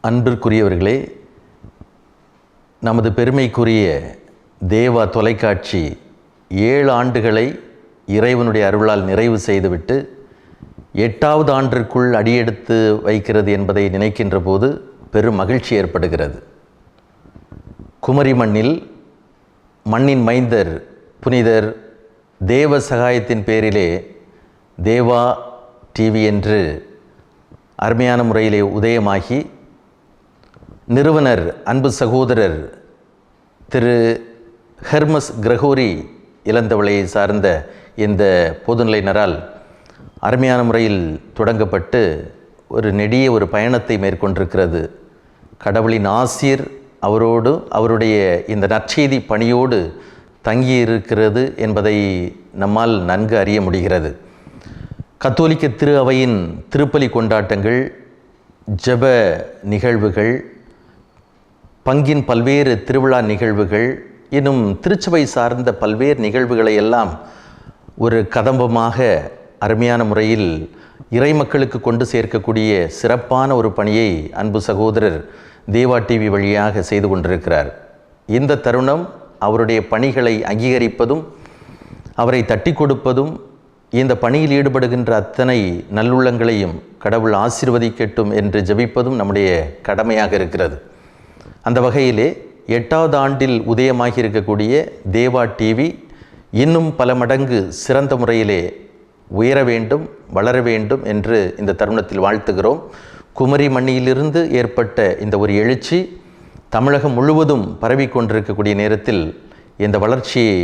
அன்பிற்குரியவர்களே, நமது பெருமைக்குரிய தேவா தொலைக்காட்சி 7 ஆண்டுகளை இறைவனுடைய அருளால் நிறைவு செய்துவிட்டு 8வது ஆண்டிற்குள் அடியெடுத்து வைக்கிறது என்பதை நினைக்கின்ற போது பெரும் மகிழ்ச்சி ஏற்படுகிறது. குமரி மண்ணின் மைந்தர் புனிதர் தேவ சகாயத்தின் பேரிலே தேவா டிவி என்று அருமையான முறையிலே உதயமாகி நிறுவனர் அன்பு சகோதரர் திரு ஹெர்மஸ் கிரகோரி இளந்தவளையை சார்ந்த இந்த பொதுநிலையினரால் அருமையான முறையில் தொடங்கப்பட்டு ஒரு நெடிய ஒரு பயணத்தை மேற்கொண்டிருக்கிறது. கடவுளின் ஆசீர் அவரோடு அவருடைய இந்த நற்செய்தி பணியோடு தங்கியிருக்கிறது என்பதை நம்மால் நன்கு அறிய முடிகிறது. கத்தோலிக்க திரு அவையின் திருப்பலி கொண்டாட்டங்கள், ஜெப நிகழ்வுகள், பங்கின் பல்வேறு திருவிழா நிகழ்வுகள், இன்னும் திருச்சபை சார்ந்த பல்வேறு நிகழ்வுகளை எல்லாம் ஒரு கதம்பமாக அருமையான முறையில் இறை மக்களுக்கு கொண்டு சேர்க்கக்கூடிய சிறப்பான ஒரு பணியை அன்பு சகோதரர் தேவா டிவி வழியாக செய்து கொண்டிருக்கிறார். இந்த தருணம் அவருடைய பணிகளை அங்கீகரிப்பதும் அவரை தட்டி கொடுப்பதும் இந்த பணியில் ஈடுபடுகின்ற அத்தனை நல்லுள்ளங்களையும் கடவுள் ஆசீர்வதிக்கட்டும் என்று ஜெபிப்பதும் நம்முடைய கடமையாக இருக்கிறது. அந்த வகையிலே 8வது ஆண்டில் உதயமாகி இருக்கக்கூடிய தேவா டிவி இன்னும் பல மடங்கு சிறந்த முறையிலே உயர வேண்டும், வளர வேண்டும் என்று இந்த தருணத்தில் வாழ்த்துகிறோம். குமரி மண்ணிலிருந்து ஏற்பட்ட இந்த ஒரு எழுச்சி தமிழகம் முழுவதும் பரவிக்கொண்டிருக்கக்கூடிய நேரத்தில் இந்த வளர்ச்சியை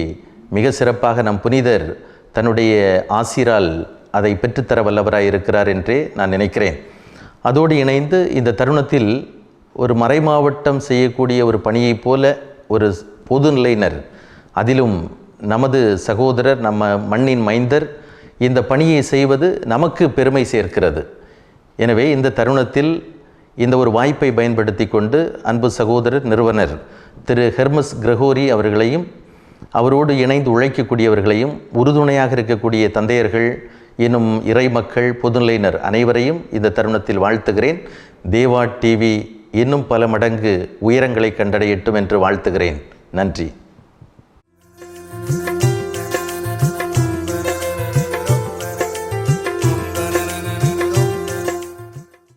மிக சிறப்பாக நம் புனிதர் தன்னுடைய ஆசிரால் அதை பெற்றுத்தர வல்லவராய் இருக்கிறார் என்றே நான் நினைக்கிறேன். அதோடு இணைந்து இந்த தருணத்தில் ஒரு மறைமாவட்டம் செய்யக்கூடிய ஒரு பணியைப் போல ஒரு பொதுநிலையினர், அதிலும் நமது சகோதரர், நம்ம மண்ணின் மைந்தர் இந்த பணியை செய்வது நமக்கு பெருமை சேர்க்கிறது. எனவே இந்த தருணத்தில் இந்த ஒரு வாய்ப்பை பயன்படுத்தி கொண்டு அன்பு சகோதரர் நிறுவனர் திரு ஹெர்மஸ் கிரகோரி அவர்களையும் அவரோடு இணைந்து உழைக்கக்கூடியவர்களையும் உறுதுணையாக இருக்கக்கூடிய தந்தையர்கள் இன்னும் இறை மக்கள் பொதுநிலையினர் அனைவரையும் இந்த தருணத்தில் வாழ்த்துகிறேன். தேவா டிவி இன்னும் பல மடங்கு உயரங்களை கண்டடையட்டும் என்று வாழ்த்துகிறேன். நன்றி.